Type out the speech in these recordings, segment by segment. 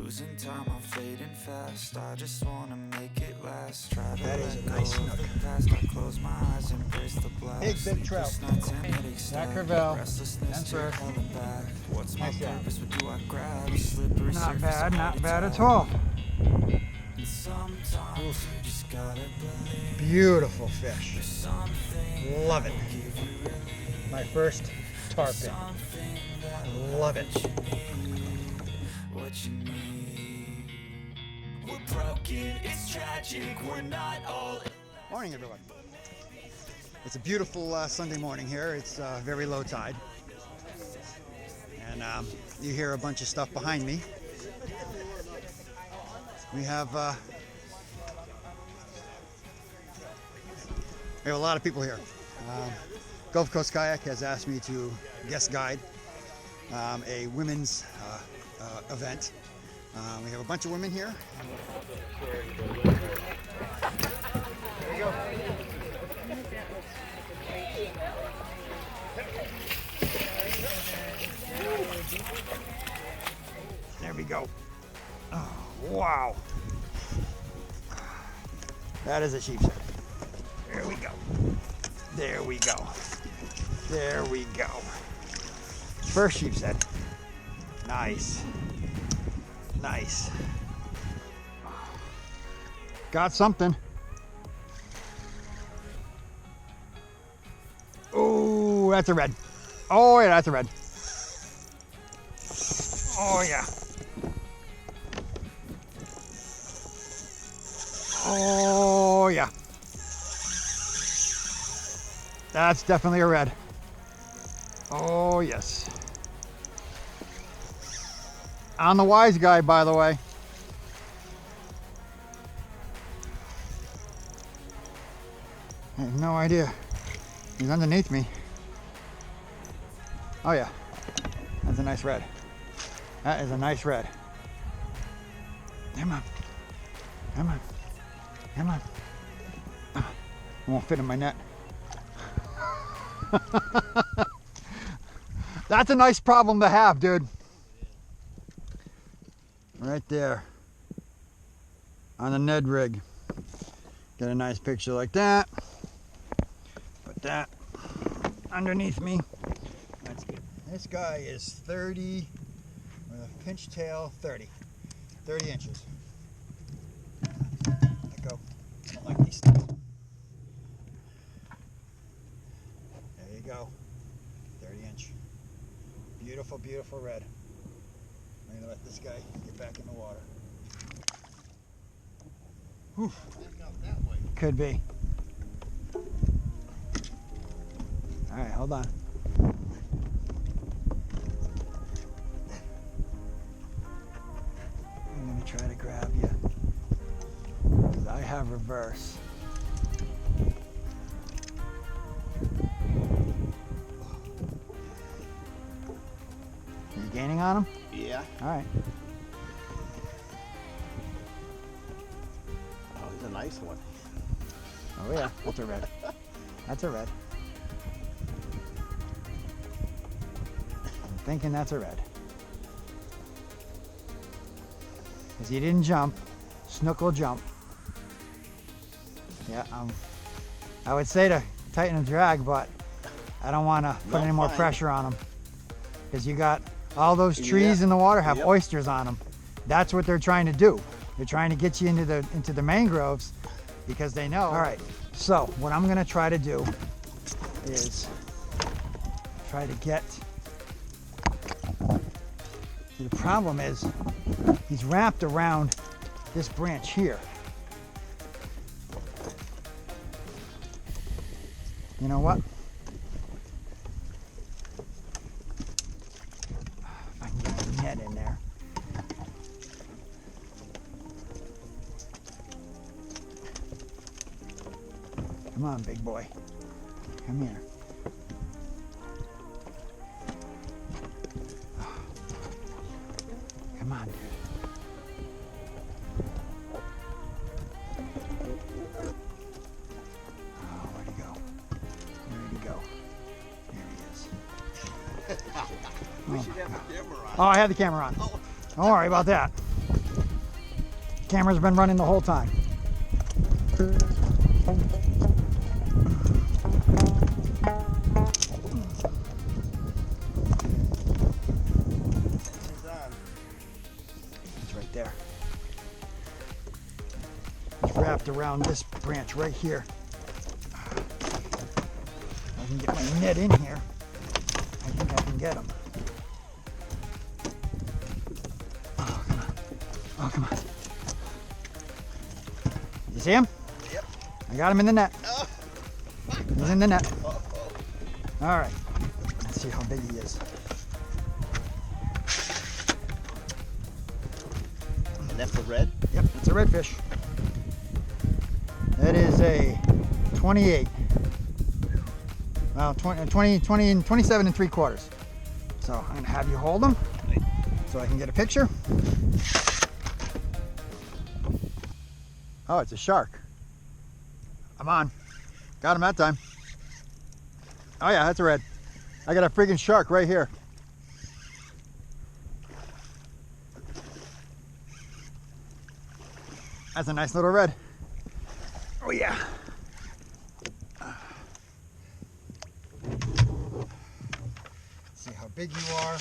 Losing time, I'm fading fast. I just wanna make it last. Try to That is a let nice go of the past. I close my eyes, embrace the blast. Big trout. Sleepless nights and headaches stack. Crevel. Restlessness to hell and back. What's my Nice job. purpose? What do I grab? A slippery Not surface, bad, a not heart bad attack. at all. And sometimes you just gotta believe Beautiful fish. there's something Love it. give you relief. My first tarpon. Something that Love it. what you need. We're broken, it's tragic, we're not all. Morning, everyone. It's a beautiful Sunday morning here. It's very low tide. And you hear a bunch of stuff behind me. We have a lot of people here. Gulf Coast Kayak has asked me to guest guide a women's event. We have a bunch of women here. There you go. There we go. Oh, wow. That is a sheep's head. There we go. There we go. There we go. First sheep's head. Nice. Nice. Got something. Oh, that's a red. Oh, yeah, that's a red. Oh, yeah. Oh, yeah. That's definitely a red. Oh, yes. On the wise guy, by the way. I have no idea. He's underneath me. Oh, yeah. That's a nice red. That is a nice red. Come on. Come on. Come on. It won't fit in my net. That's a nice problem to have, dude. Right there. On the Ned rig. Get a nice picture like that. Put that underneath me. That's good. This guy is 30, with a pinch tail, 30 inches. Let go. Don't like these things. There you go. 30-inch. Beautiful, beautiful red. I'm gonna let this guy get back in the water. Whew. Could be. All right, hold on. I'm gonna try to grab you. 'Cause I have reverse. Are you gaining on him? Yeah. All right. Oh, he's a nice one. Oh yeah, that's a red. That's a red. I'm thinking that's a red. Because he didn't jump. Snook will jump. Yeah, I would say to tighten the drag, but I don't want to put No, any more fine. pressure on him. Because you got all those trees in the water have Yep. oysters on them. That's what they're trying to do. They're trying to get you into the mangroves because they know. All right, so what I'm gonna try to do is try to get, the problem is he's wrapped around this branch here. You know what? If I can get the net in there. Come on, big boy. Come here. Come on, dude. Oh, where'd he go? Where'd he go? There he is. We should have the camera on. Oh, I had the camera on. Don't worry about that. Camera's been running the whole time. It's right there. It's wrapped around this branch right here. I can get my net in here. I think I can get him. Oh, come on. Oh, come on. You see him? Yep. I got him in the net. Oh. He's in the net. All right. Let's see how big he is. And that's the red? Yep, it's a redfish. That is a 28. Well, 27 and 3/4. So I'm gonna have you hold him so I can get a picture. Oh, it's a shark. I'm on. Got him that time. Oh yeah, that's a red. I got a friggin' shark right here. That's a nice little red. Oh yeah. See how big you are.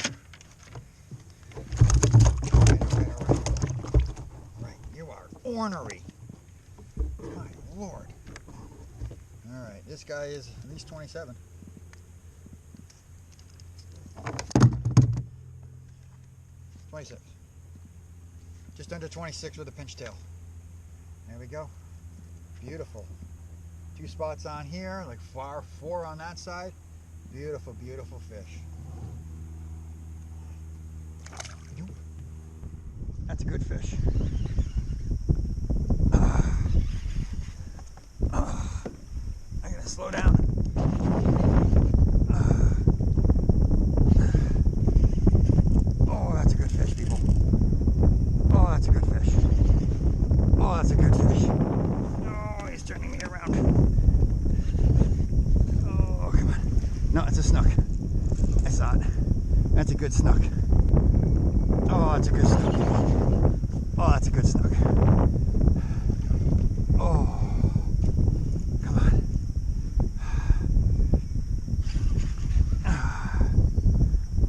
Right, you are ornery. My Lord. All right, this guy is at least 27. Just under 26 with a pinch tail. There we go. Beautiful. 2 spots on here, like 4 on that side. Beautiful, beautiful fish. That's a good fish. I gotta slow down. Oh, that's a good fish, people. Oh, that's a good fish. Oh, that's a good fish. Oh, he's turning me around. Oh, come on. No, it's a snook. I saw it. That's a good snook. Oh, that's a good snook, people. Oh, that's a good snook. Oh, come on.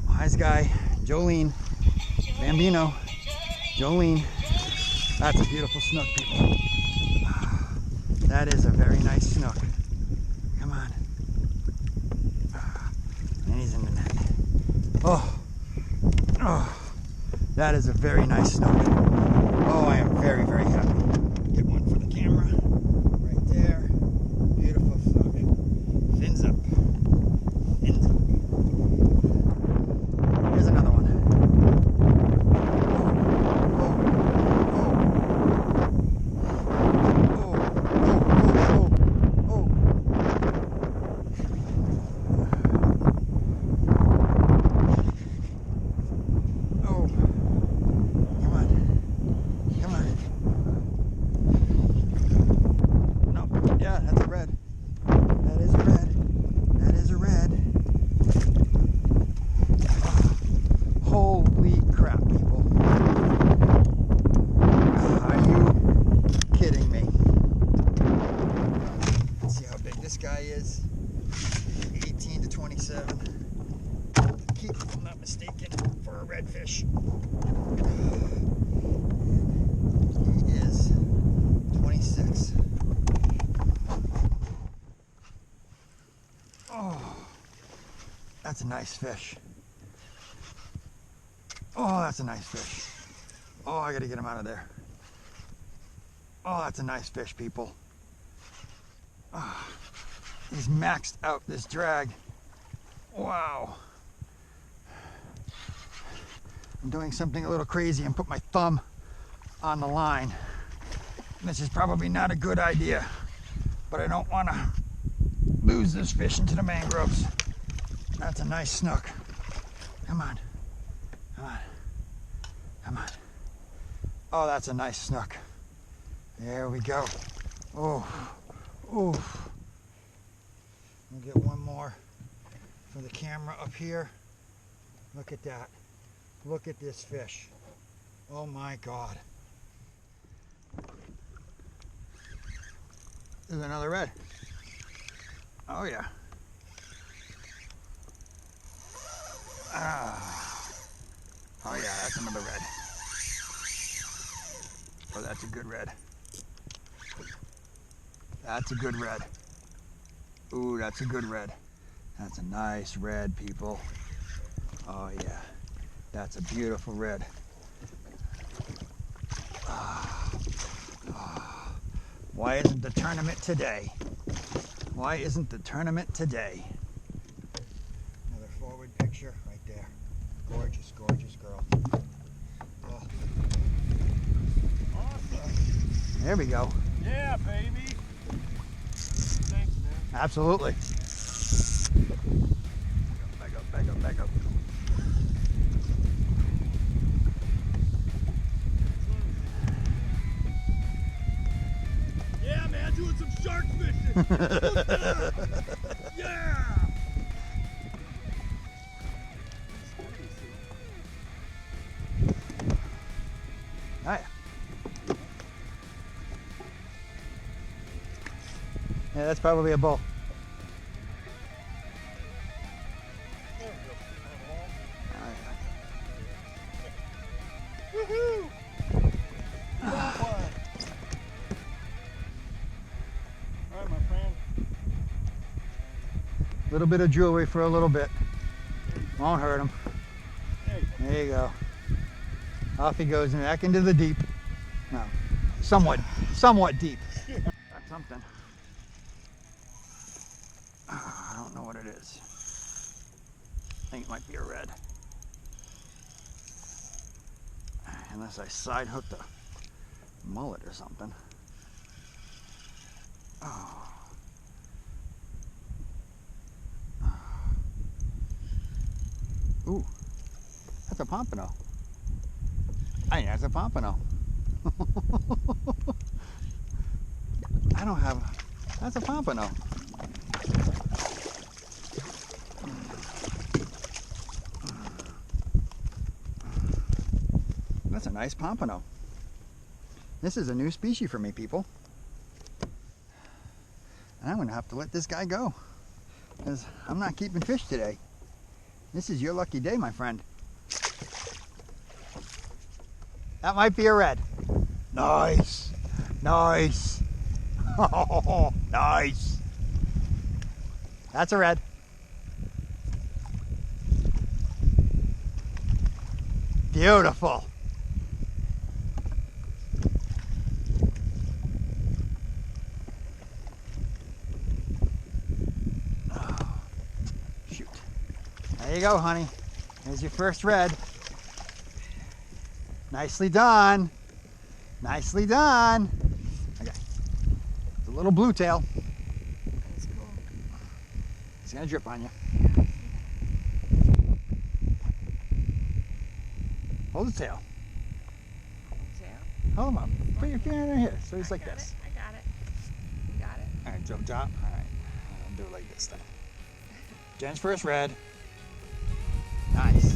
Wise guy, Jolene, Bambino, Jolene. That's a beautiful snook, people. That is a very nice snook. Come on. And he's in the net. Oh, oh, that is a very nice snook. Oh, I am very, very happy. Get one for the camera. Right there. Beautiful snook. Fins up. Fins up. Here's another one. Holy crap, people. Are you kidding me? Let's see how big this guy is. 18 to 27. Keep, if I'm not mistaken, for a redfish. He is 26. Oh, that's a nice fish. Oh, that's a nice fish. Oh, I gotta get him out of there. Oh, that's a nice fish, people. Oh, he's maxed out this drag. Wow. I'm doing something a little crazy and put my thumb on the line. This is probably not a good idea, but I don't want to lose this fish into the mangroves. That's a nice snook. Come on. Come on. Come on. Oh, that's a nice snook. There we go. Oh. Oh. We'll get one more for the camera up here. Look at that. Look at this fish. Oh my God. There's another red. Oh yeah. Ah. Oh yeah, that's another red. Oh, that's a good red. That's a good red. Ooh, that's a good red. That's a nice red, people. Oh yeah, that's a beautiful red. Why isn't the tournament today? Why isn't the tournament today? Another forward picture right there. Gorgeous, gorgeous girl. Oh. Awesome. There we go. Yeah, baby. Thanks, man. Absolutely. Back up, back up, back up. Yeah, man, doing some shark fishing. Yeah. Oh yeah. Yeah, that's probably a bull. Woohoo! Got one. All right, my friend. A little bit of jewelry for a little bit. Won't hurt him. There you go. There you go. Off he goes back into the deep. No, somewhat deep. That's something. I don't know what it is. I think it might be a red. Unless I side hooked a mullet or something. Oh. Ooh, that's a pompano. I think that's a pompano. I don't have, that's a pompano. That's a nice pompano. This is a new species for me, people. And I'm gonna have to let this guy go, because I'm not keeping fish today. This is your lucky day, my friend. That might be a red. Nice, nice. Oh, nice. That's a red. Beautiful. Oh, shoot. There you go, honey. There's your first red. Nicely done. Nicely done. Okay. It's a little blue tail. That's cool. It's gonna drip on you. Hold the tail. Tail. Hold him up. Put your finger in here. So he's like I got this. It. I got it. You got it. All right, jump drop. All right. I'll do it like this then. Jen's first red. Nice.